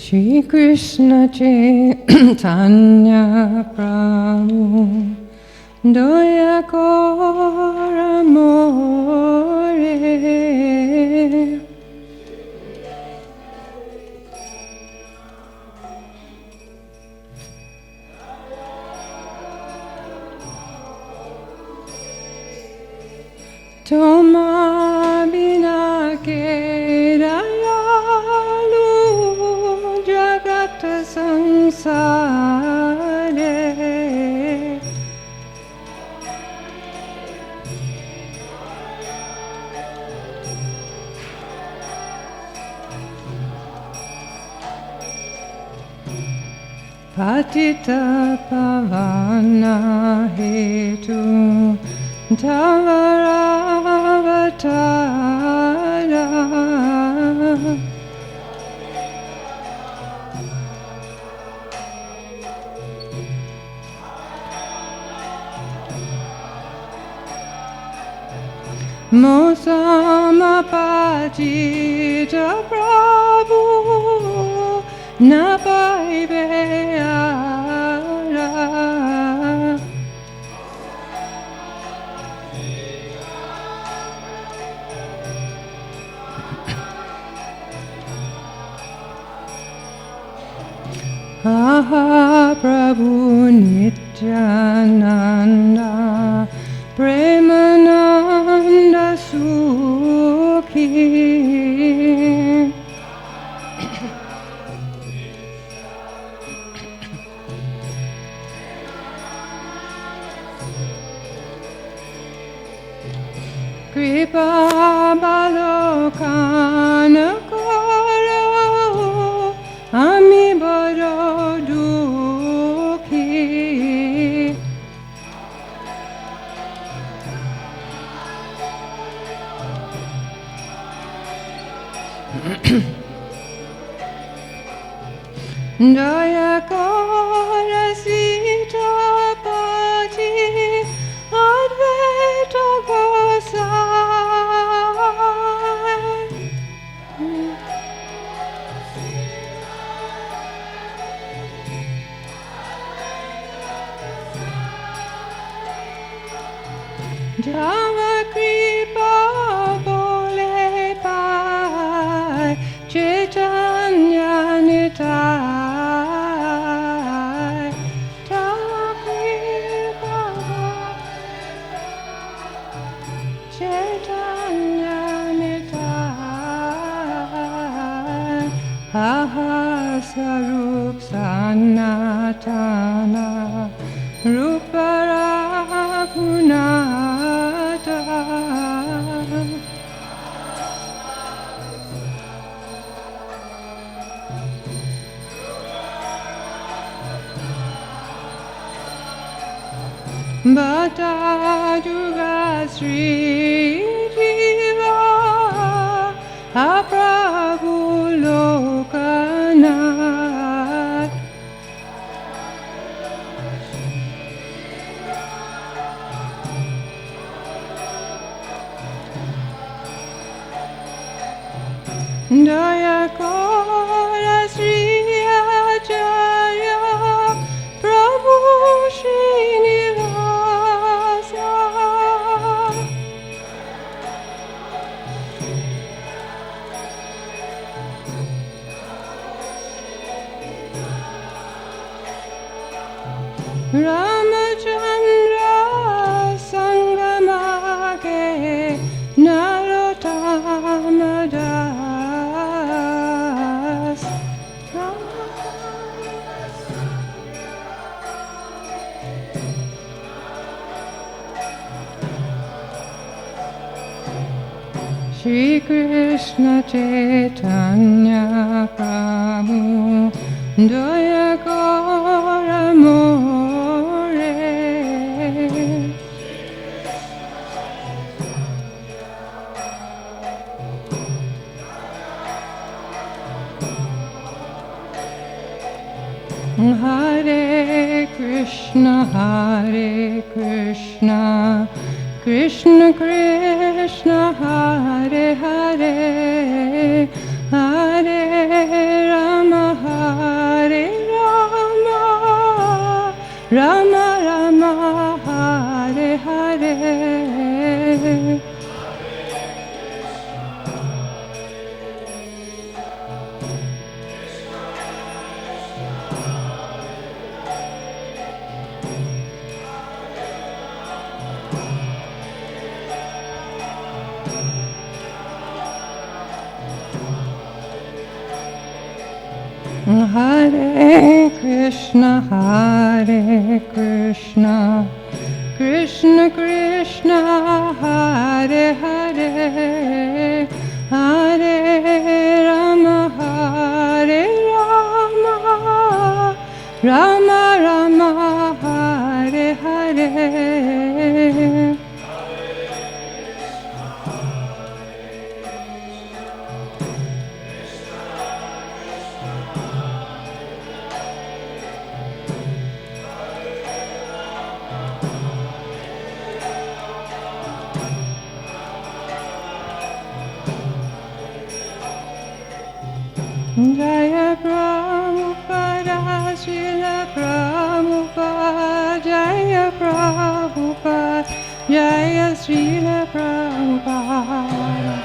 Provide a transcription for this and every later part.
Shri Krishna Caitanya Prabhu Doya Kora More Toma Bina Kerayalu Jagata Sansare Patita Pavana Hetu Tavaravatara Mosamapajita Prabhu Napaiveara Aha Prabhu Nityananda Premananda Sukhi Kripa Balokana Karo Ami Baro Dukhi Daya Kora Sita Pati Advaita Gosai Java Kripa Bole Pai Caitanya Nitai Java Kripa Caitanya Nitai Aha Sarup Sanatana Ruparagunata Bata Juga Sri Jiva Aprabhu Lokanath Daya Kora Sri Acharya Prabhu Srinivasa Ramachandra Sangamage Narottama Das Shri Krishna Caitanya Prabhu Doya Kora More Hare Krishna Krishna Krishna Hare Hare Hare Rama Hare Krishna, Krishna Krishna, Hare Hare, Hare Rama, Hare Rama, Rama Rama, Hare Hare. Jaya Prabhupada, Srila Prabhupada, Jaya Prabhupada, Jaya Srila Prabhupada.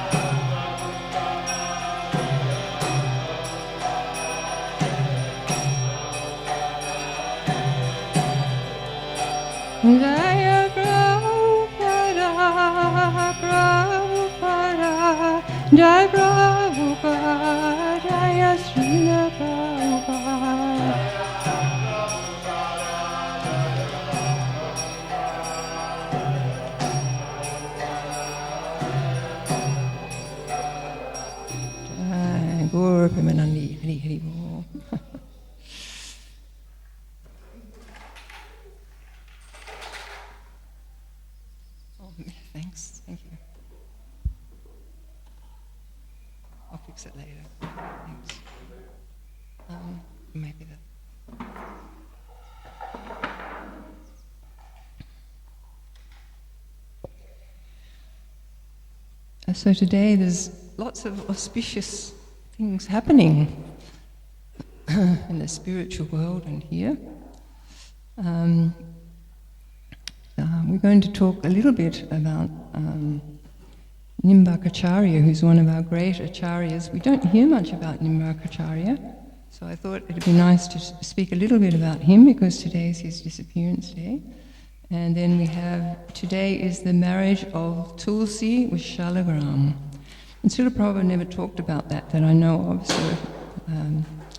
Jaya Prabhupada, Prabhupada, Jaya Prabhupada, Jaya Srila Prabhupada. Jai Gaur Premanandi, Hari Hari Bol. Thanks, thank you. I'll fix it later. Thanks. Maybe that. So today there's lots of auspicious things happening in the spiritual world and here. We're going to talk a little bit about Nimbakacharya, who's one of our great acharyas. We don't hear much about Nimbakacharya, so I thought it'd be nice to speak a little bit about him because today is his disappearance day. And then we have, today is the marriage of Tulsi with Shalagram. And Srila Prabhupada never talked about that I know of, so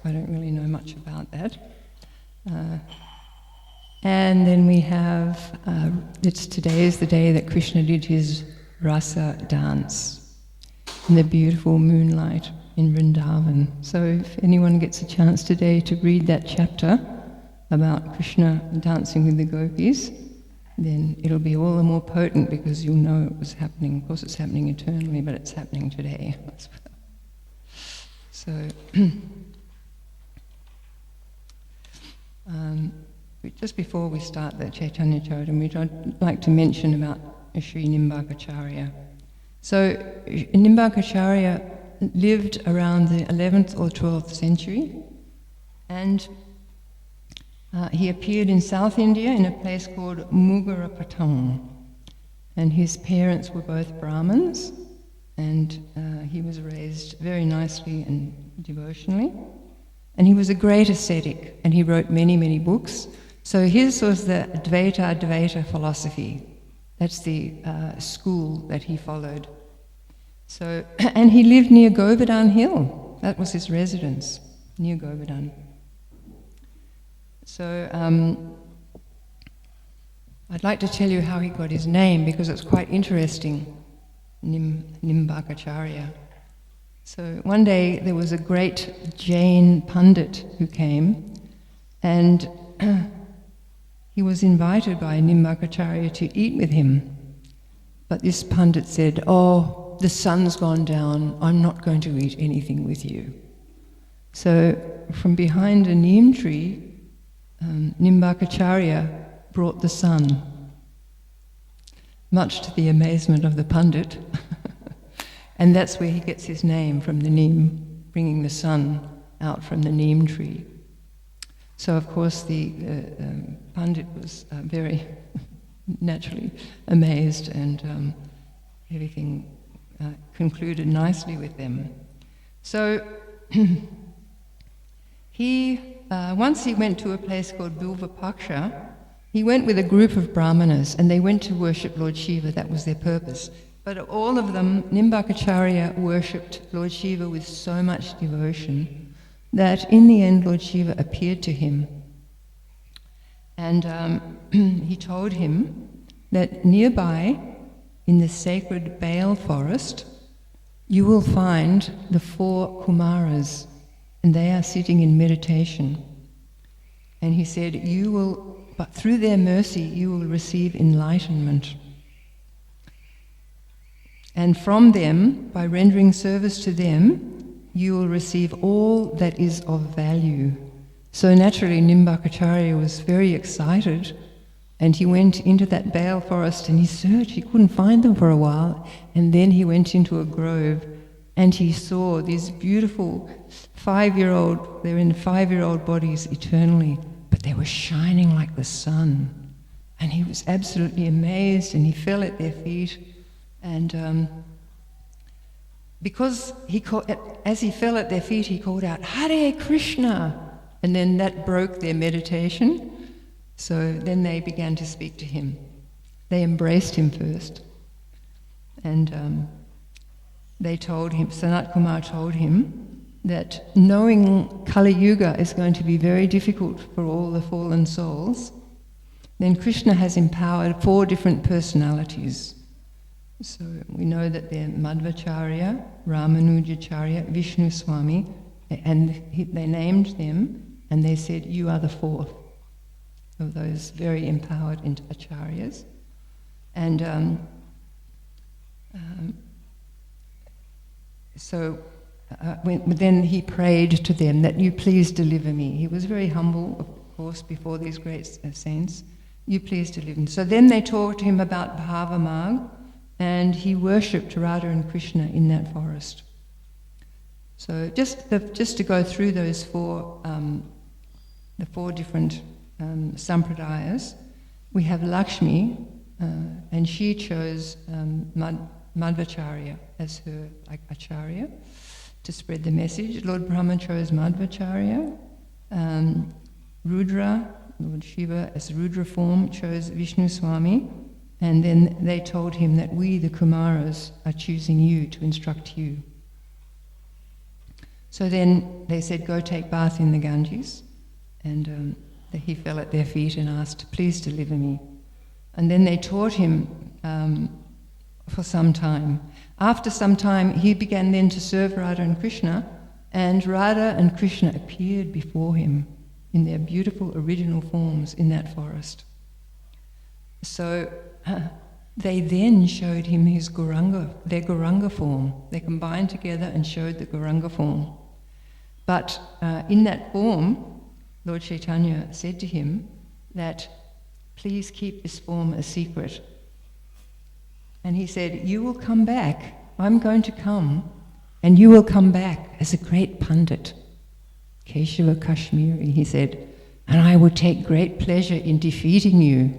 I don't really know much about that. And then we have, today is the day that Krishna did his rasa dance in the beautiful moonlight in Vrindavan. So if anyone gets a chance today to read that chapter about Krishna dancing with the gopis, then it'll be all the more potent because you'll know it was happening. Of course it's happening eternally, but it's happening today as well. So, just before we start the Caitanya Charitamrita, I'd like to mention about Sri Nimbakacharya. So Nimbakacharya lived around the 11th or 12th century, and he appeared in South India in a place called Mugarapattam, and his parents were both Brahmins, and he was raised very nicely and devotionally, and he was a great ascetic, and he wrote many, many books. So his was the Advaita philosophy. That's the school that he followed. So, and he lived near Govardhana Hill. That was his residence, near Govardhana. So I'd like to tell you how he got his name because it's quite interesting, Nimbakacharya. So one day there was a great Jain Pandit who came, and he was invited by Nimbakacharya to eat with him. But this Pandit said, "Oh, the sun's gone down, I'm not going to eat anything with you." So from behind a neem tree, Nimbakacharya brought the sun, much to the amazement of the Pandit. And that's where he gets his name, from the neem, bringing the sun out from the neem tree. So of course the Pandit was very naturally amazed, and everything concluded nicely with them. So once he went to a place called Bilvapaksha. He went with a group of brahmanas, and they went to worship Lord Shiva. That was their purpose. But all of them, Nimbakacharya worshipped Lord Shiva with so much devotion that in the end Lord Shiva appeared to him. And he told him that nearby, in the sacred Bale forest, you will find the 4 Kumaras, and they are sitting in meditation. And he said, but through their mercy you will receive enlightenment. And from them, by rendering service to them, you will receive all that is of value. So naturally Nimbakacharya was very excited, and he went into that Bale forest and he searched. He couldn't find them for a while, and then he went into a grove and he saw these beautiful 5-year-old, they're in 5-year-old bodies eternally, but they were shining like the sun. And he was absolutely amazed, and he fell at their feet. And because as he fell at their feet, he called out, "Hare Krishna!" And then that broke their meditation. So then they began to speak to him. They embraced him first. And they told him, Sanat Kumar told him, that knowing Kali Yuga is going to be very difficult for all the fallen souls, then Krishna has empowered 4 different personalities. So we know that they're Madhvacharya, Ramanujacharya, Vishnu Swami, and they named them, and they said, you are the 4th of those very empowered acharyas. And then he prayed to them that you please deliver me. He was very humble, of course, before these great saints. You please deliver me. So then they talked to him about Bhavamag, and he worshipped Radha and Krishna in that forest. So just to go through those 4, the 4 different sampradayas, we have Lakshmi, and she chose Madhvacharya as her acharya to spread the message. Lord Brahma chose Madhvacharya. Rudra, Lord Shiva as Rudra form, chose Vishnu Swami. And then they told him that we, the Kumaras, are choosing you to instruct you. So then they said, go take bath in the Ganges. And he fell at their feet and asked, please deliver me. And then they taught him for some time. After some time, he began then to serve Radha and Krishna, and Radha and Krishna appeared before him in their beautiful original forms in that forest. So they then showed him their Gauranga form. They combined together and showed the Gauranga form. But in that form, Lord Caitanya said to him that, please keep this form a secret. And he said, you will come back. I'm going to come, and you will come back as a great Pandit. Keshava Kashmiri, he said, and I will take great pleasure in defeating you.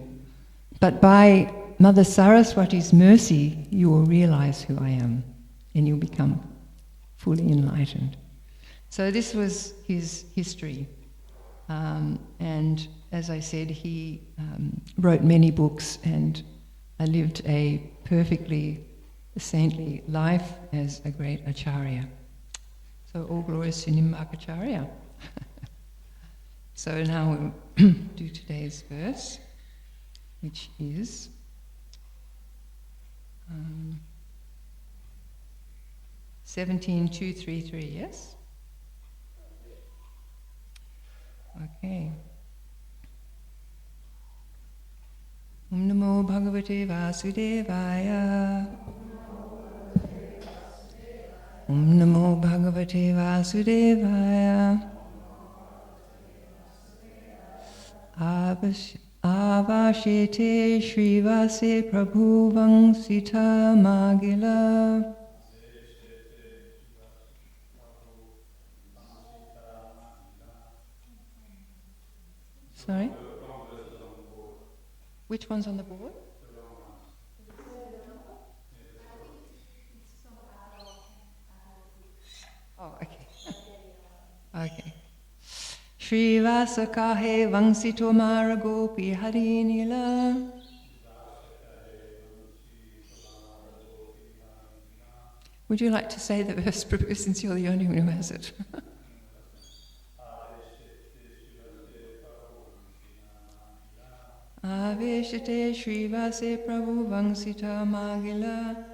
But by Mother Saraswati's mercy, you will realize who I am, and you'll become fully enlightened. So this was his history. And as I said, he wrote many books and lived a perfectly saintly life as a great acharya. So all glories to Nimbakacharya. So now we'll do today's verse, which is 17,233, yes? Okay. Om Namo Bhagavate Vasudevaya. Om Namo Bhagavate Vasudevaya. Avashete Shrivase Prabhuvang Sita Magila. Sorry? Which one's on the board? Okay. Shrivasa kahe vangsito mara gopi hari nila. Would you like to say the verse, Prabhu, since you're the only one who has it? Aveshate Shrivase Prabhu Vangsita Magila.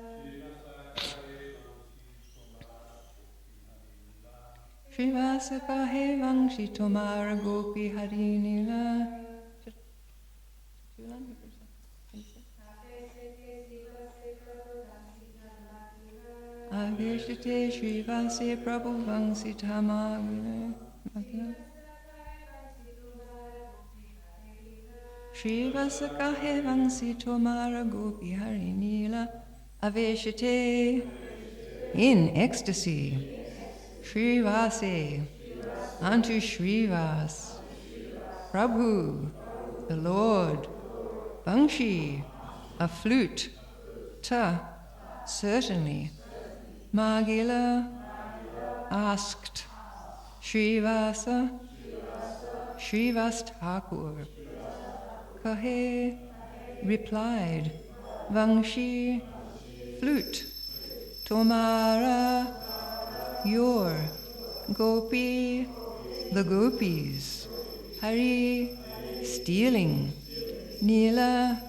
Shrivasa kahe Vangsito Mara Gopi Harinila. Aveshate Shrivase Prabhu Vangsita Magila. Shrivasa kahe Vangsito Mara Gopi Harinila. Aveshate in ecstasy. Shrivase, unto Shrivas, Prabhu, the Lord, Vangshi, a flute, ta, certainly, Magila, asked, Shrivasa, Shrivas Thakur, Kahe, replied, Vangshi, flute, Tomara, your, Gopi, the gopis, Hari, stealing, Nila,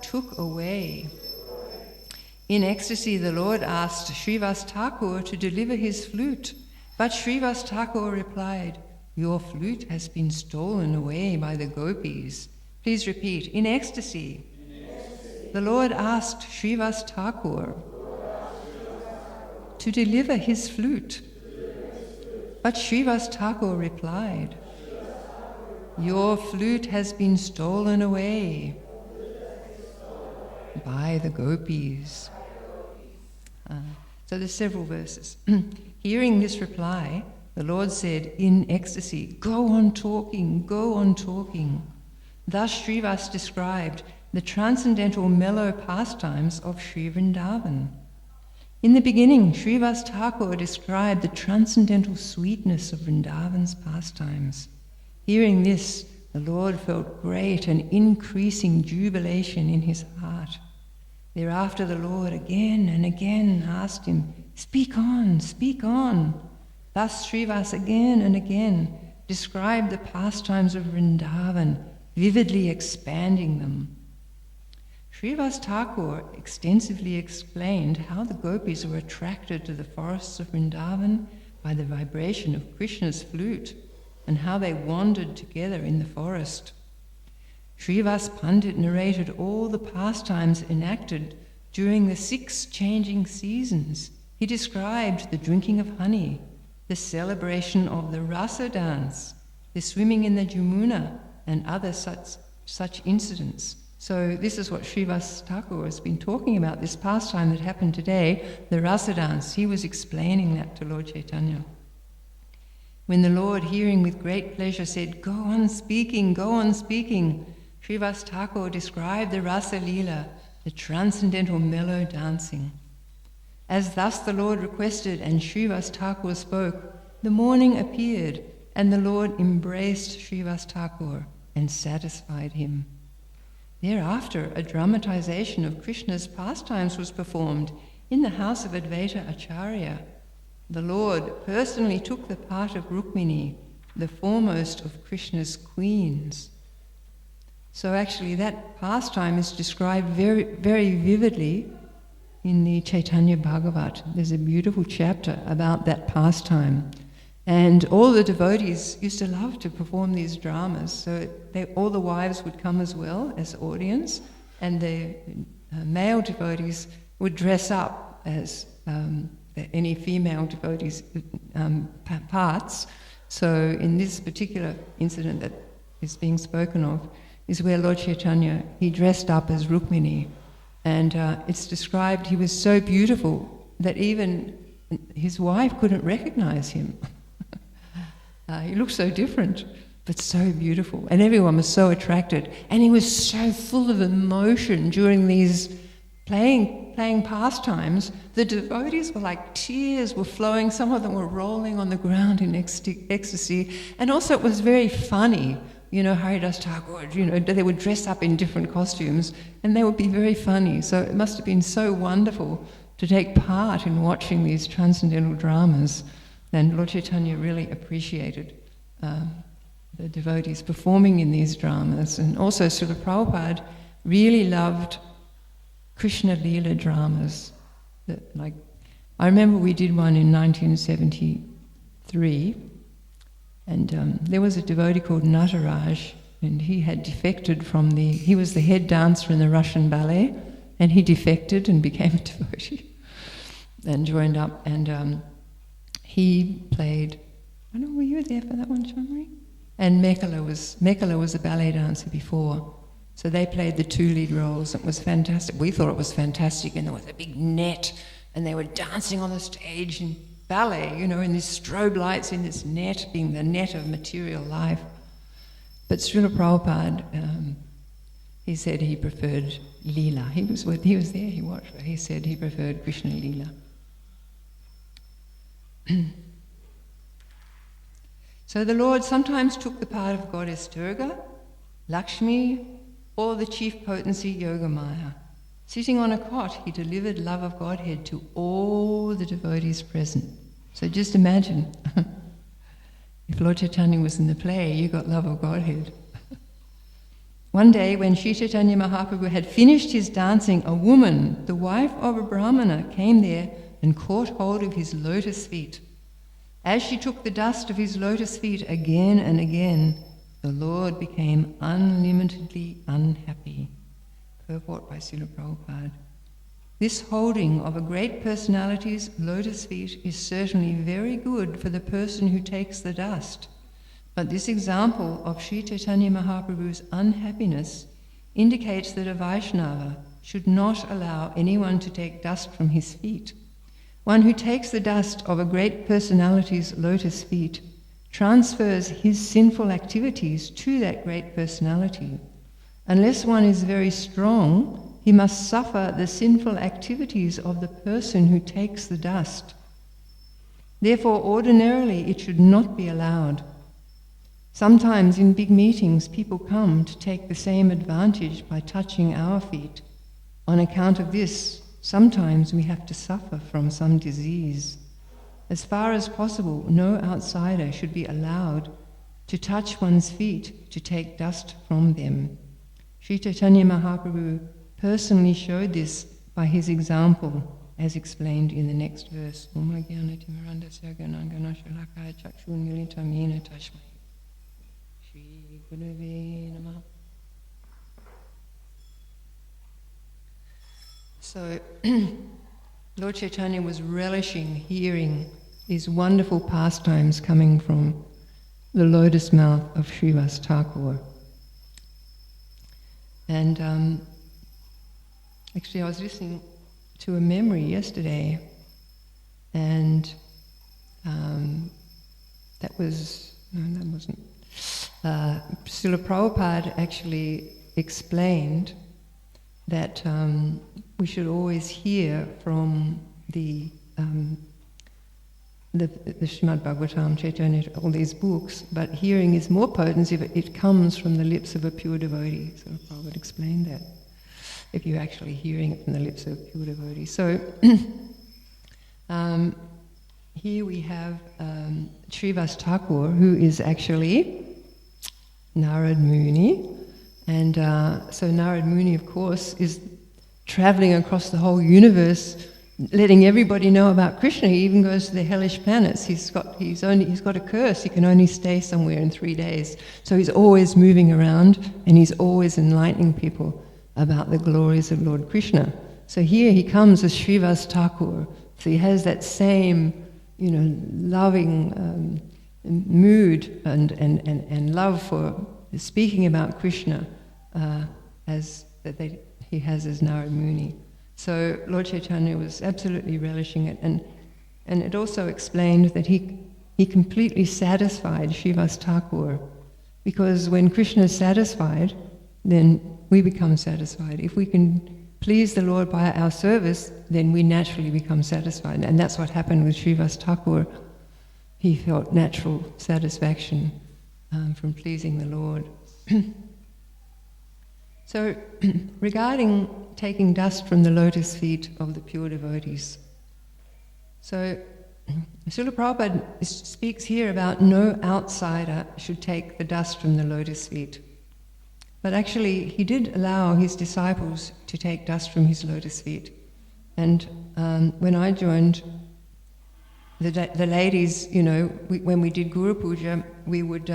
took away. In ecstasy, the Lord asked Shrivas Thakur to deliver his flute, but Shrivas Thakur replied, your flute has been stolen away by the gopis. Please repeat. In ecstasy, the Lord asked Shrivas Thakur to deliver his flute. But Shrivas Thakur replied, your flute has been stolen away by the gopis. So there's several verses. Hearing this reply, the Lord said in ecstasy, go on talking, go on talking. Thus Shrivas described the transcendental mellow pastimes of Sri Vrindavan. In the beginning, Shrivas Thakur described the transcendental sweetness of Vrindavan's pastimes. Hearing this, the Lord felt great and increasing jubilation in his heart. Thereafter the Lord again and again asked him, speak on, speak on. Thus Shrivas again and again described the pastimes of Vrindavan, vividly expanding them. Shrivas Thakur extensively explained how the gopis were attracted to the forests of Vrindavan by the vibration of Krishna's flute, and how they wandered together in the forest. Shrivas Pandit narrated all the pastimes enacted during the 6 changing seasons. He described the drinking of honey, the celebration of the rasa dance, the swimming in the Jamuna, and other such incidents. So this is what Shrivas Thakur has been talking about, this pastime that happened today, the rasa dance. He was explaining that to Lord Caitanya. When the Lord, hearing with great pleasure, said, go on speaking, Shrivas Thakur described the rasa lila, the transcendental mellow dancing. As thus the Lord requested and Shrivas Thakur spoke, the morning appeared, and the Lord embraced Shrivas Thakur and satisfied him. Thereafter, a dramatization of Krishna's pastimes was performed in the house of Advaita Acharya. The Lord personally took the part of Rukmini, the foremost of Krishna's queens. So actually that pastime is described very, very vividly in the Chaitanya Bhagavat. There's a beautiful chapter about that pastime. And all the devotees used to love to perform these dramas. So all the wives would come as well as audience, and the male devotees would dress up as any female devotees' parts. So in this particular incident that is being spoken of is where Lord Chaitanya, he dressed up as Rukmini. And it's described he was so beautiful that even his wife couldn't recognize him. He looked so different, but so beautiful. And everyone was so attracted. And he was so full of emotion during these playing pastimes, the devotees were like, tears were flowing. Some of them were rolling on the ground in ecstasy. And also it was very funny. Haridas Thakur, they would dress up in different costumes and they would be very funny. So it must have been so wonderful to take part in watching these transcendental dramas. And Lord Caitanya really appreciated the devotees performing in these dramas. And also Srila Prabhupada really loved Krishna Leela dramas. I remember we did one in 1973, and there was a devotee called Nataraj, and he had defected he was the head dancer in the Russian ballet, and he defected and became a devotee and joined up, and he played, I don't know, were you there for that one, Shamri? And Mekhala was a ballet dancer before. So they played the two lead roles. It was fantastic. We thought it was fantastic, and there was a big net, and they were dancing on the stage in ballet, in these strobe lights, in this net, being the net of material life. But Srila Prabhupada, he said he preferred Leela. He was there, he watched it. He said he preferred Krishna Leela. So the Lord sometimes took the part of Goddess Durga, Lakshmi, or the chief potency Yogamaya. Sitting on a cot, he delivered love of Godhead to all the devotees present. So just imagine, if Lord Caitanya was in the play, you got love of Godhead. One day, when Sri Caitanya Mahaprabhu had finished his dancing, a woman, the wife of a Brahmana, came there and caught hold of his lotus feet. As she took the dust of his lotus feet again and again, the Lord became unlimitedly unhappy. Purport by Srila Prabhupada. This holding of a great personality's lotus feet is certainly very good for the person who takes the dust, but this example of Sri Caitanya Mahaprabhu's unhappiness indicates that a Vaishnava should not allow anyone to take dust from his feet. One who takes the dust of a great personality's lotus feet transfers his sinful activities to that great personality. Unless one is very strong, he must suffer the sinful activities of the person who takes the dust. Therefore, ordinarily, it should not be allowed. Sometimes in big meetings, people come to take the same advantage by touching our feet. On account of this, sometimes we have to suffer from some disease. As far as possible, no outsider should be allowed to touch one's feet to take dust from them. Sri Caitanya Mahaprabhu personally showed this by his example, as explained in the next verse. So, Lord Caitanya was relishing hearing these wonderful pastimes coming from the lotus mouth of Srivas Thakur. And actually I was listening to a memory yesterday, and Srila Prabhupada actually explained that we should always hear from the Srimad Bhagavatam, Caitanya, all these books, but hearing is more potent if it comes from the lips of a pure devotee. So Prabhupada explained that, if you're actually hearing it from the lips of a pure devotee. So here we have Srivas Thakur, who is actually Narad Muni, and so Narad Muni, of course, is traveling across the whole universe, letting everybody know about Krishna. He even goes to the hellish planets. He's got a curse. He can only stay somewhere in 3 days. So he's always moving around, and he's always enlightening people about the glories of Lord Krishna. So here he comes as Srivas Thakur. So he has that same, loving mood and love for speaking about Krishna he has as Narad Muni. So Lord Caitanya was absolutely relishing it, and it also explained that he completely satisfied Srivas Thakur, because when Krishna is satisfied, then we become satisfied. If we can please the Lord by our service, then we naturally become satisfied. And that's what happened with Srivas Thakur. He felt natural satisfaction from pleasing the Lord. So, regarding taking dust from the lotus feet of the pure devotees. So, Srila Prabhupada speaks here about no outsider should take the dust from the lotus feet. But actually, he did allow his disciples to take dust from his lotus feet. And when I joined, the ladies, when we did Guru Puja, we would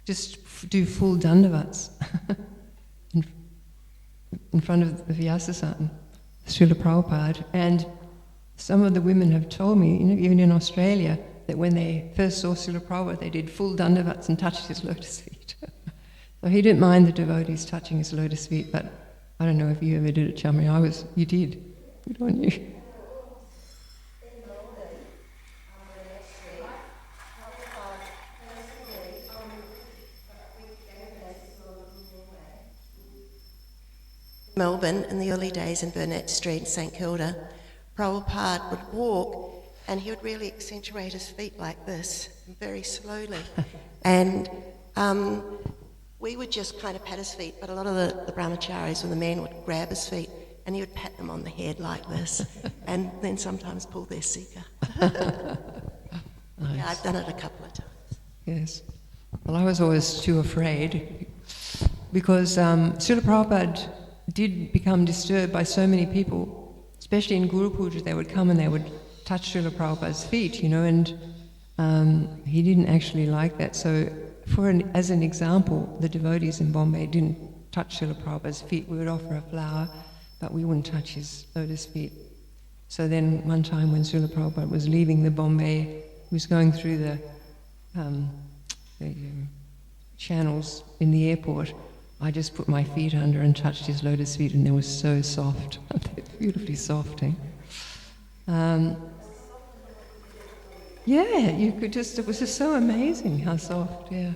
just do full dandavats in front of the Vyasa-san, Srila Prabhupada. And some of the women have told me, even in Australia, that when they first saw Srila Prabhupada, they did full dandavats and touched his lotus feet. So he didn't mind the devotees touching his lotus feet, but I don't know if you ever did it, Chamri. You did. Good on you. Melbourne, in the early days in Burnett Street in St Kilda, Prabhupada would walk and he would really accentuate his feet like this, very slowly. And we would just kind of pat his feet, but a lot of the brahmacharis or the men would grab his feet and he would pat them on the head like this, and then sometimes pull their sika. Nice. Yeah, I've done it a couple of times. Yes. Well, I was always too afraid because Srila Prabhupada did become disturbed by so many people, especially in Guru Puja. They would come and they would touch Srila Prabhupada's feet, and he didn't actually like that. So as an example, the devotees in Bombay didn't touch Srila Prabhupada's feet. We would offer a flower, but we wouldn't touch his lotus feet. So then one time when Srila Prabhupada was leaving the Bombay, he was going through the channels in the airport, I just put my feet under and touched his lotus feet, and they were so soft. Beautifully soft, eh? Yeah, you could just, it was just so amazing how soft, yeah.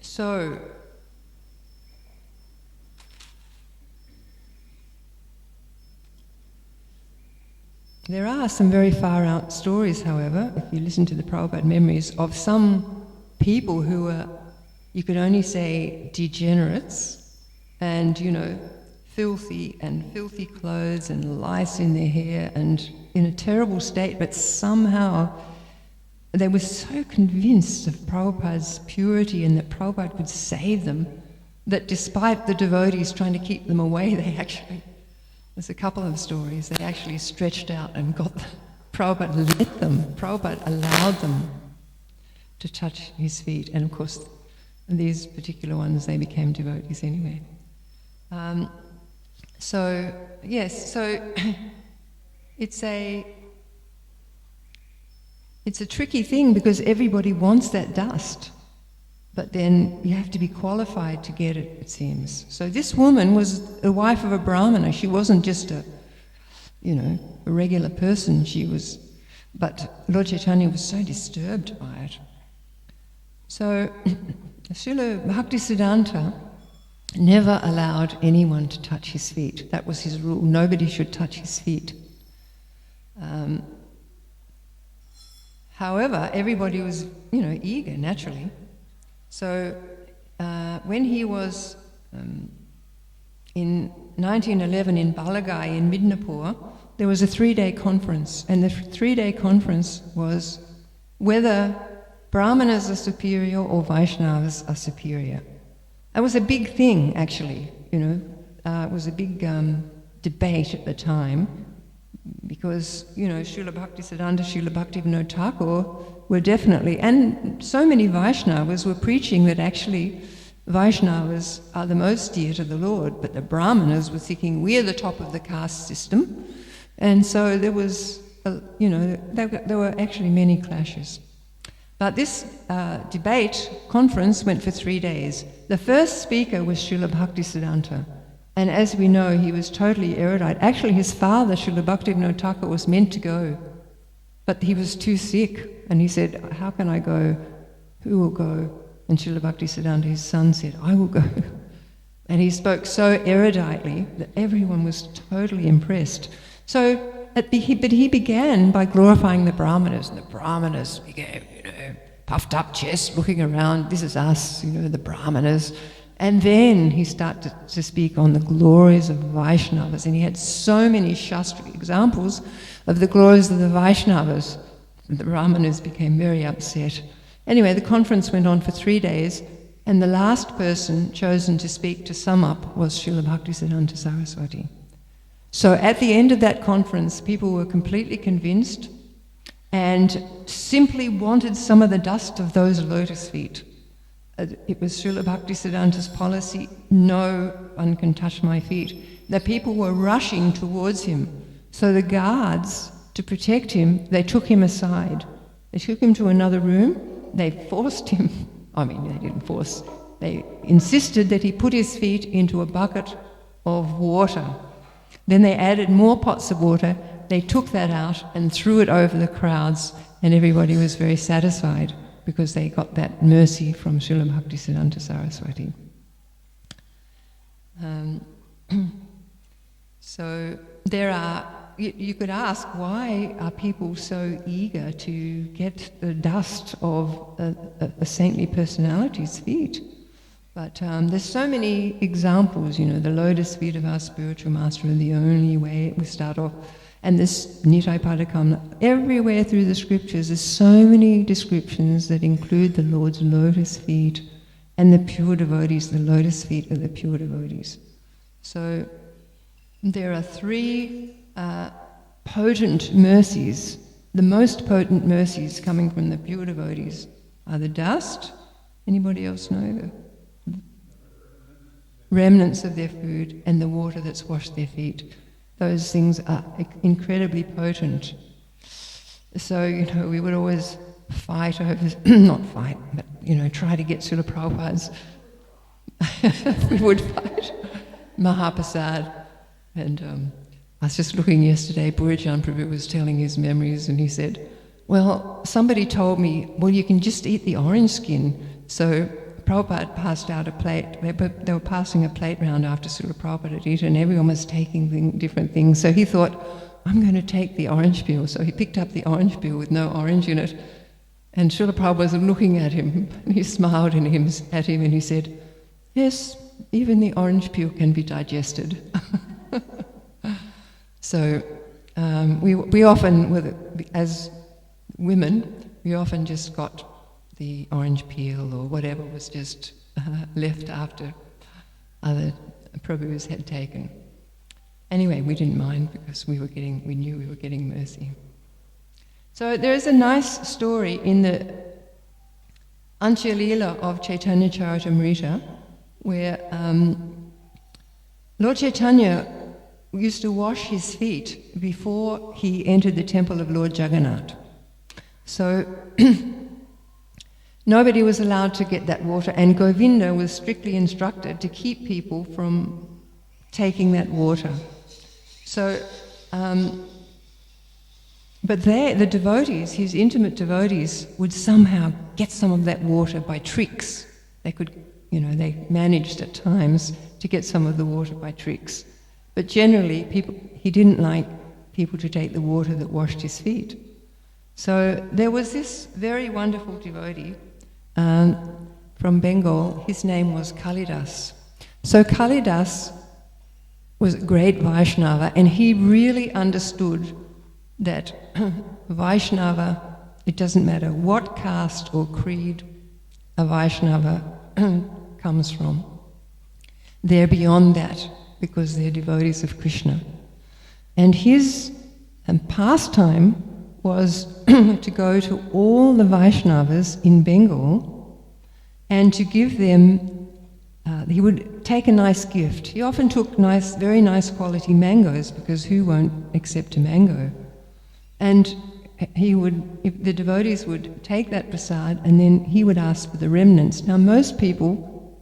So, there are some very far out stories, however, if you listen to the Prabhupada memories, of some people who were, you could only say, degenerates, and, filthy clothes and lice in their hair and in a terrible state, but somehow they were so convinced of Prabhupada's purity and that Prabhupada could save them, that despite the devotees trying to keep them away, there's a couple of stories, they actually stretched out and got them. Prabhupada allowed them to touch his feet, and of course these particular ones, they became devotees anyway. So it's a tricky thing because everybody wants that dust, but then you have to be qualified to get it, it seems. So this woman was the wife of a Brahmana. She wasn't just a regular person. But Lord Caitanya was so disturbed by it. So Srila Bhaktisiddhanta never allowed anyone to touch his feet. That was his rule. Nobody should touch his feet. However, everybody was, eager, naturally. So when he was in 1911 in Balagai in Midnapur, there was a 3-day conference, and the 3-day conference was whether Brahmanas are superior or Vaishnavas are superior. That was a big thing, actually, it was a big debate at the time, because, Srila Bhaktisiddhanta, Srila Bhaktivinoda Thakur were definitely, and so many Vaishnavas were preaching that actually Vaishnavas are the most dear to the Lord, but the Brahmanas were thinking we're the top of the caste system, and so there was, there were actually many clashes. But this debate conference went for 3 days. The first speaker was Srila Bhaktisiddhanta, and as we know, he was totally erudite. Actually, his father, Srila Bhaktivinoda Thakur, was meant to go, but he was too sick, and he said, how can I go? Who will go? And Srila Bhaktisiddhanta, his son, said, I will go. And he spoke so eruditely that everyone was totally impressed. So, but he began by glorifying the Brahmanas, and the Brahmanas began, puffed up chest, looking around, this is us, the Brahmanas. And then he started to speak on the glories of Vaishnavas, and he had so many Shastric examples of the glories of the Vaishnavas. The Brahmanas became very upset. Anyway, the conference went on for 3 days, and the last person chosen to speak to sum up was Srila Bhaktisiddhanta Saraswati. So at the end of that conference, people were completely convinced and simply wanted some of the dust of those lotus feet. It was Srila Bhaktisiddhanta's policy, no one can touch my feet. The people were rushing towards him. So the guards, to protect him, they took him aside. They took him to another room. They forced him, they didn't force, they insisted that he put his feet into a bucket of water. Then they added more pots of water. They took that out and threw it over the crowds, and everybody was very satisfied because they got that mercy from Srila Bhaktisiddhanta Saraswati. So there are, you could ask, why are people so eager to get the dust of a saintly personality's feet? But there's so many examples, the lotus feet of our spiritual master are the only way we start off. And this Nitai Padakamla, everywhere through the scriptures, there's so many descriptions that include the Lord's lotus feet and the pure devotees, the lotus feet of the pure devotees. So there are 3 potent mercies. The most potent mercies coming from the pure devotees are the dust. Anybody else know? The remnants of their food and the water that's washed their feet. Those things are incredibly potent. So, we would always fight over, not fight, but, try to get Srila Prabhupada's, we would fight Mahaprasad. And I was just looking yesterday, Purijan Prabhu was telling his memories, and he said, well, somebody told me, well, you can just eat the orange skin. So Prabhupada passed out a plate. They were passing a plate round after Srila Prabhupada had eaten, and everyone was taking different things. So he thought, I'm going to take the orange peel. So he picked up the orange peel with no orange in it. And Srila Prabhupada was looking at him, and he smiled at him, and he said, yes, even the orange peel can be digested. So we often, as women, we often just got the orange peel or whatever was just left after other Prabhus had taken. Anyway, we didn't mind because we knew we were getting mercy. So there is a nice story in the Antya Leela of Caitanya Charitamrita where Lord Caitanya used to wash his feet before he entered the temple of Lord Jagannath. So nobody was allowed to get that water, and Govinda was strictly instructed to keep people from taking that water. So, but the devotees, his intimate devotees, would somehow get some of that water by tricks. They could, they managed at times to get some of the water by tricks. But generally, he didn't like people to take the water that washed his feet. So there was this very wonderful devotee from Bengal. His name was Kalidas. So Kalidas was a great Vaishnava, and he really understood that Vaishnava, it doesn't matter what caste or creed a Vaishnava comes from. They're beyond that because they're devotees of Krishna. And his pastime was to go to all the Vaishnavas in Bengal and to give them, he would take a nice gift. He often took very nice quality mangoes, because who won't accept a mango? And if the devotees would take that prasad, and then he would ask for the remnants. Now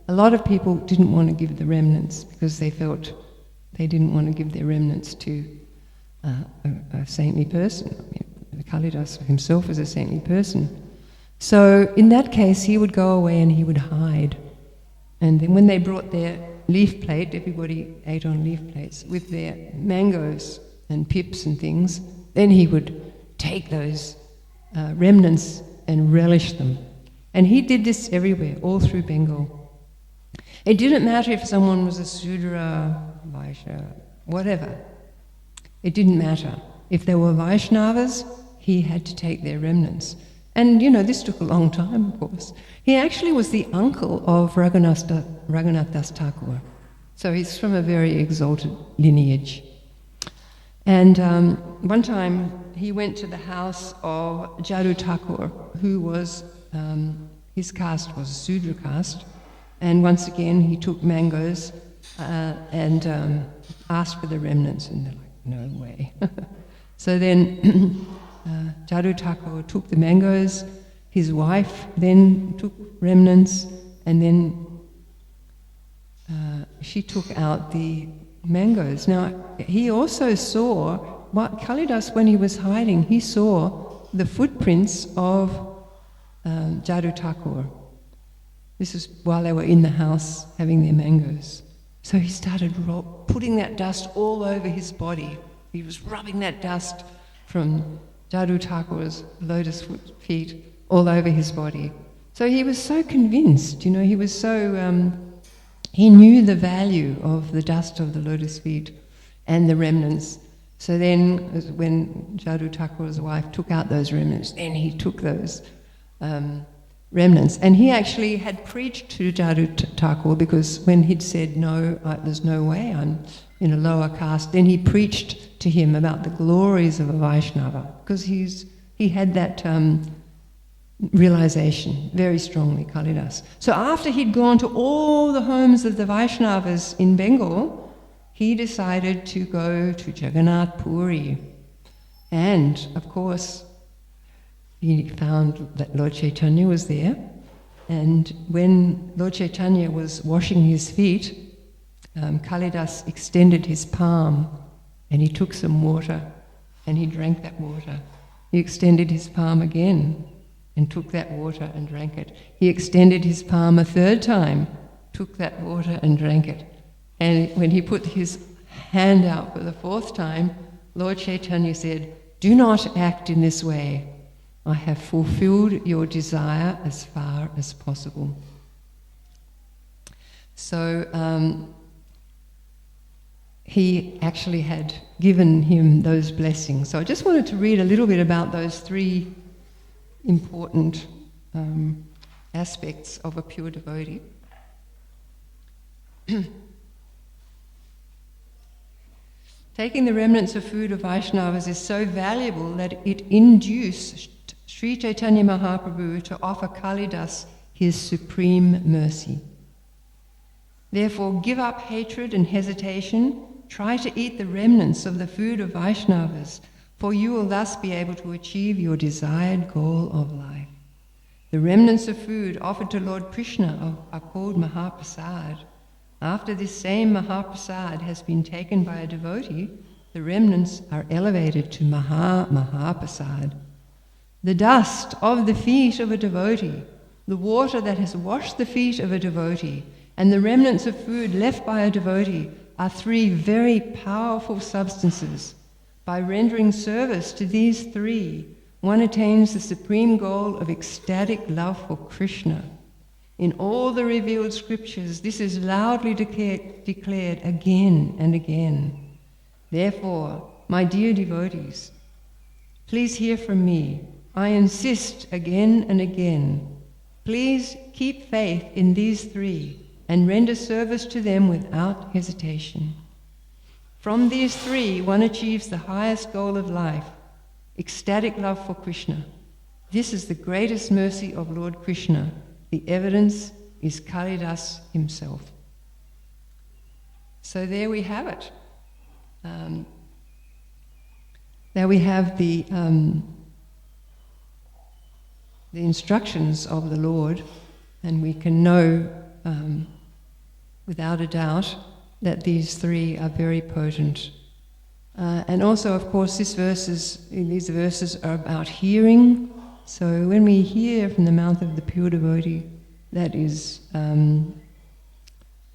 a lot of people didn't want to give the remnants because they felt they didn't want to give their remnants to a saintly person. Kalidas himself was a saintly person. So in that case, he would go away and he would hide. And then when they brought their leaf plate, everybody ate on leaf plates, with their mangoes and pips and things, then he would take those remnants and relish them. And he did this everywhere, all through Bengal. It didn't matter if someone was a Sudra, Vaishya, whatever. It didn't matter. If they were Vaishnavas, he had to take their remnants. And, this took a long time, of course. He actually was the uncle of Raghunath Das Thakur. So he's from a very exalted lineage. And one time he went to the house of Jadu Thakur, who was, his caste was a Sudra caste. And once again he took mangoes and asked for the remnants, and they're like, no way. So then Jadu Thakur took the mangoes, his wife then took remnants, and then she took out the mangoes. Now, he also saw, Kalidas, when he was hiding, he saw the footprints of Jadu Thakur. This was while they were in the house having their mangoes. So he started putting that dust all over his body. He was rubbing that dust from Jadu Thakur's lotus feet all over his body. So he was so convinced, he was so, he knew the value of the dust of the lotus feet and the remnants. So then when Jadu Thakur's wife took out those remnants, then he took those remnants. And he actually had preached to Jadu Thakur, because when he'd said, no, there's no way, I'm in a lower caste, then he preached to him about the glories of a Vaishnava, because he had that realization very strongly, Kalidas. So after he'd gone to all the homes of the Vaishnavas in Bengal, he decided to go to Jagannath Puri. And, of course, he found that Lord Caitanya was there. And when Lord Caitanya was washing his feet, Kalidas extended his palm and he took some water and he drank that water. He extended his palm again and took that water and drank it. He extended his palm a third time, took that water and drank it. And when he put his hand out for the fourth time, Lord Caitanya said, "Do not act in this way. I have fulfilled your desire as far as possible." So he actually had given him those blessings. So I just wanted to read a little bit about those three important aspects of a pure devotee. Taking the remnants of food of Vaishnavas is so valuable that it induced Sri Chaitanya Mahaprabhu to offer Kalidas his supreme mercy. Therefore, give up hatred and hesitation, try to eat the remnants of the food of Vaishnavas, for you will thus be able to achieve your desired goal of life. The remnants of food offered to Lord Krishna are called Mahaprasad. After this same Mahaprasad has been taken by a devotee, the remnants are elevated to Mahaprasad. The dust of the feet of a devotee, the water that has washed the feet of a devotee, and the remnants of food left by a devotee are three very powerful substances. By rendering service to these three, one attains the supreme goal of ecstatic love for Krishna. In all the revealed scriptures, this is loudly declared again and again. Therefore, my dear devotees, please hear from me. I insist again and again. Please keep faith in these three and render service to them without hesitation. From these three, one achieves the highest goal of life, ecstatic love for Krishna. This is the greatest mercy of Lord Krishna. The evidence is Kalidas himself. So there we have it. There we have the instructions of the Lord, and we can know without a doubt that these three are very potent. And also, of course, these verses are about hearing. So when we hear from the mouth of the pure devotee, that is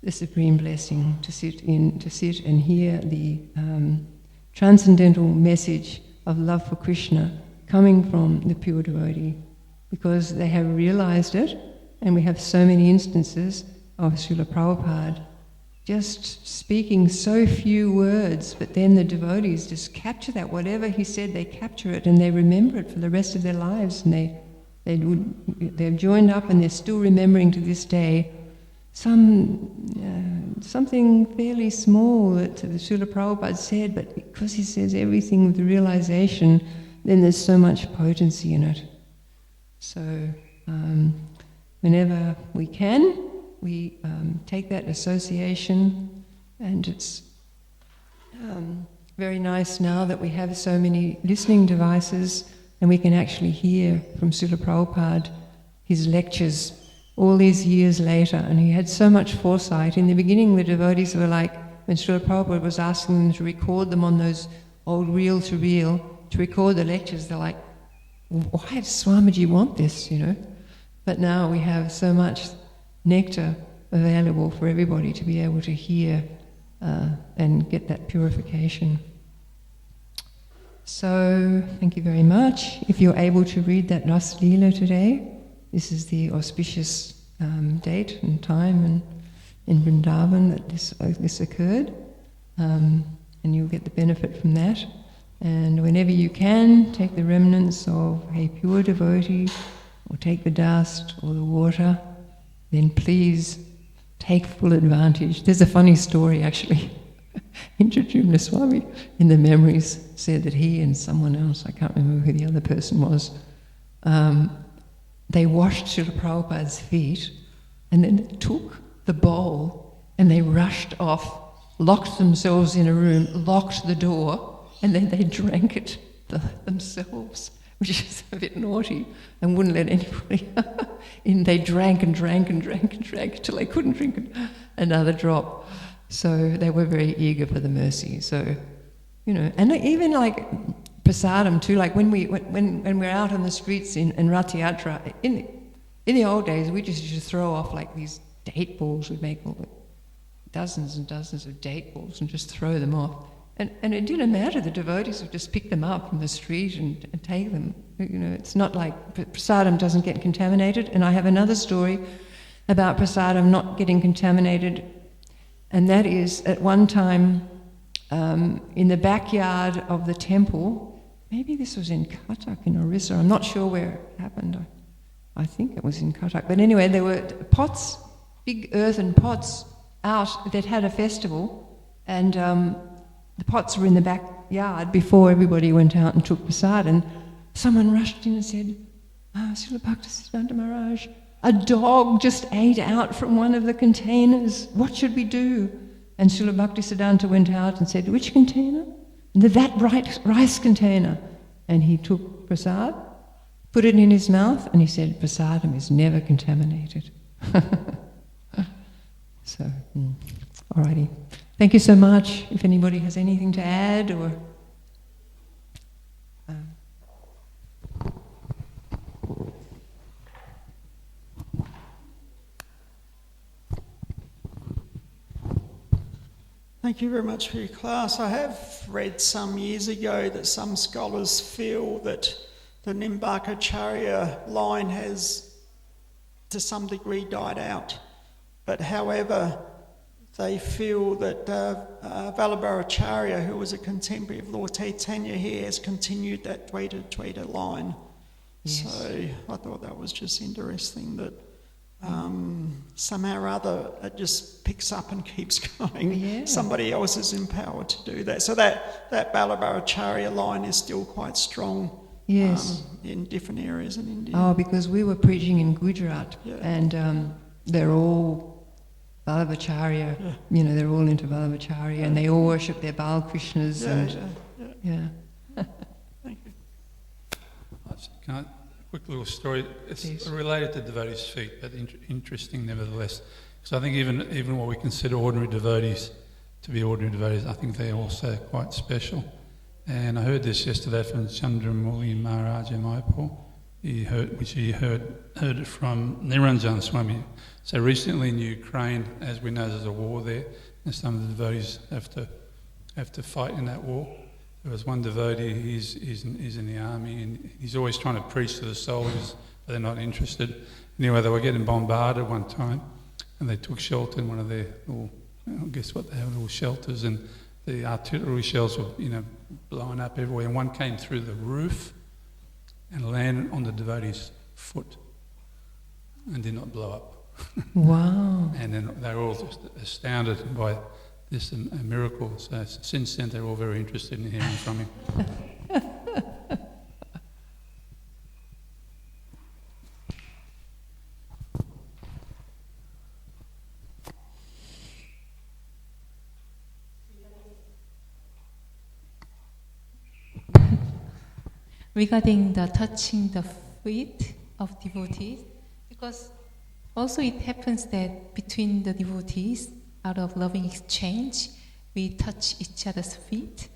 the supreme blessing to sit and hear the transcendental message of love for Krishna coming from the pure devotee, because they have realized it, and we have so many instances of Srila Prabhupada just speaking so few words, but then the devotees just capture that. Whatever he said, they capture it and they remember it for the rest of their lives, and they've joined up and they're still remembering to this day something fairly small that the Srila Prabhupada said, but because he says everything with the realization, then there's so much potency in it. So whenever we can, we take that association, and it's very nice now that we have so many listening devices and we can actually hear from Srila Prabhupada his lectures all these years later, and he had so much foresight. In the beginning, the devotees were like, when Srila Prabhupada was asking them to record them on those old reel-to-reel, to record the lectures, they're like, why does Swamiji want this, you know? But now we have so much nectar available for everybody to be able to hear and get that purification. So, thank you very much. If you're able to read that Ras Leela today, this is the auspicious date and time and in Vrindavan that this occurred, and you'll get the benefit from that. And whenever you can, take the remnants of a pure devotee, or take the dust or the water, then please take full advantage. There's a funny story actually. Indradyumna Swami in the memories said that he and someone else, I can't remember who the other person was, they washed Srila Prabhupada's feet, and then they took the bowl and they rushed off, locked themselves in a room, locked the door, and then they drank it themselves, which is a bit naughty, and wouldn't let anybody in. They drank and drank and drank and drank until they couldn't drink another drop. So they were very eager for the mercy. So, you know, and even like prasadam too, like when we're out on the streets in Rath Yatra, in the old days, we just used to throw off like these date balls. We'd make dozens and dozens of date balls and just throw them off. And it didn't matter, the devotees would just pick them up from the street and take them. You know, it's not like prasadam doesn't get contaminated. And I have another story about prasadam not getting contaminated, and that is at one time in the backyard of the temple, maybe this was in Cuttack in Orissa, I'm not sure where it happened. I think it was in Cuttack. But anyway, there were pots, big earthen pots out that had a festival, and the pots were in the backyard before everybody went out and took prasad, and someone rushed in and said, Srila Bhaktisiddhanta Maharaj, a dog just ate out from one of the containers. What should we do? And Srila Bhaktisiddhanta went out and said, which container? That rice container. And he took prasad, put it in his mouth, and he said, prasadam is never contaminated. So, alrighty. Thank you so much. If anybody has anything to add or... Thank you very much for your class. I have read some years ago that some scholars feel that the Nimbakacharya line has to some degree died out. But however, they feel that Vallabharacharya, who was a contemporary of Lord Caitanya here, has continued that Dvaita line. Yes. So I thought that was just interesting that somehow or other it just picks up and keeps going. Yeah. Somebody else is empowered to do that. So that Vallabharacharya line is still quite strong. Yes. In different areas in India. Oh, because we were preaching in Gujarat, yeah. And they're all Vallabhacharya, yeah. You know, they're all into Vallabhacharya, yeah. And they all worship their Balakrishnas. Yeah. Thank you. Can I, quick little story. It's Please. Related to devotees' feet, but interesting nevertheless. Because I think even what we consider ordinary devotees to be ordinary devotees, I think they're also quite special. And I heard this yesterday from Chandramuli Maharaj in Mayapur, he heard it from Niranjan Swami. So recently in Ukraine, as we know, there's a war there, and some of the devotees have to fight in that war. There was one devotee, he's in the army, and he's always trying to preach to the soldiers, but they're not interested. Anyway, they were getting bombarded one time, and they took shelter in one of their little, guess what they have, little shelters, and the artillery shells were, blowing up everywhere, and one came through the roof and landed on the devotee's foot and did not blow up. Wow. And then they were all just astounded by this a miracle. So since then, they're all very interested in hearing from him. Regarding the touching the feet of devotees, because also it happens that between the devotees, out of loving exchange, we touch each other's feet.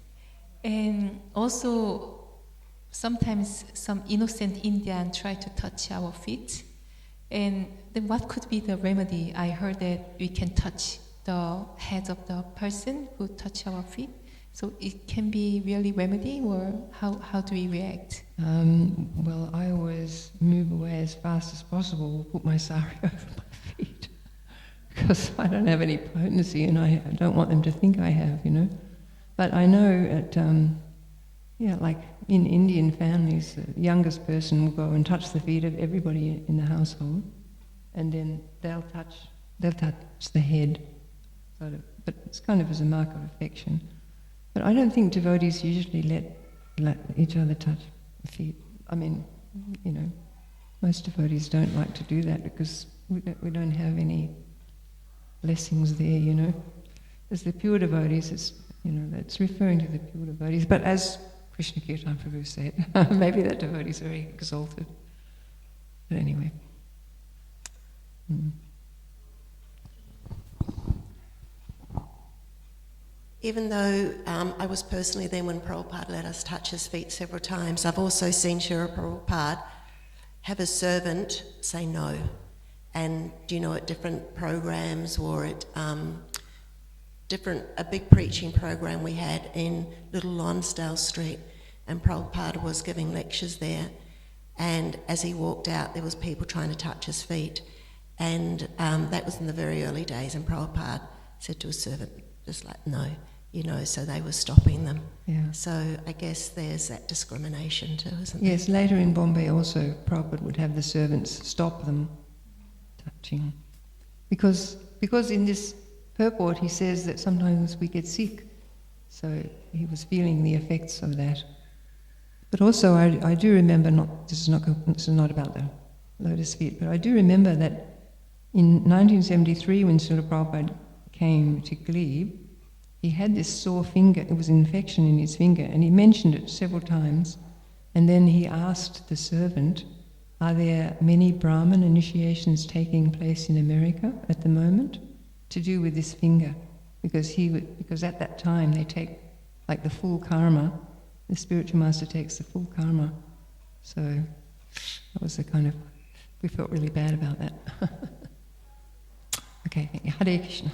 And also, sometimes some innocent Indian try to touch our feet. And then what could be the remedy? I heard that we can touch the head of the person who touch our feet. So it can be really remedy, or how do we react? Well, I always move away as fast as possible, put my sari over my feet, because I don't have any potency and I don't want them to think I have, But I know at, like in Indian families, the youngest person will go and touch the feet of everybody in the household, and then they'll touch the head, sort of, but it's kind of as a mark of affection. But I don't think devotees usually let each other touch the feet. I mean, most devotees don't like to do that because we don't have any blessings there, As the pure devotees, it's referring to the pure devotees. But as Krishna Kirtan Prabhu said, maybe that devotee is very exalted. But anyway. Even though I was personally there when Prabhupada let us touch his feet several times, I've also seen Srila Prabhupada have a servant say no. And, at different programs or at a big preaching program we had in Little Lonsdale Street, and Prabhupada was giving lectures there, and as he walked out there was people trying to touch his feet, and that was in the very early days, and Prabhupada said to his servant, just like, no, so they were stopping them. Yeah. So I guess there's that discrimination too, isn't there? Yes, later in Bombay also, Prabhupada would have the servants stop them touching. Because in this purport he says that sometimes we get sick, so he was feeling the effects of that. But also I do remember, this is not about the lotus feet, but I do remember that in 1973 when Srila Prabhupada came to Glebe, he had this sore finger, it was an infection in his finger, and he mentioned it several times, and then he asked the servant, are there many Brahmin initiations taking place in America at the moment to do with this finger? Because at that time they take like the full karma, the spiritual master takes the full karma. So that was we felt really bad about that. Okay, thank you. Hare Krishna.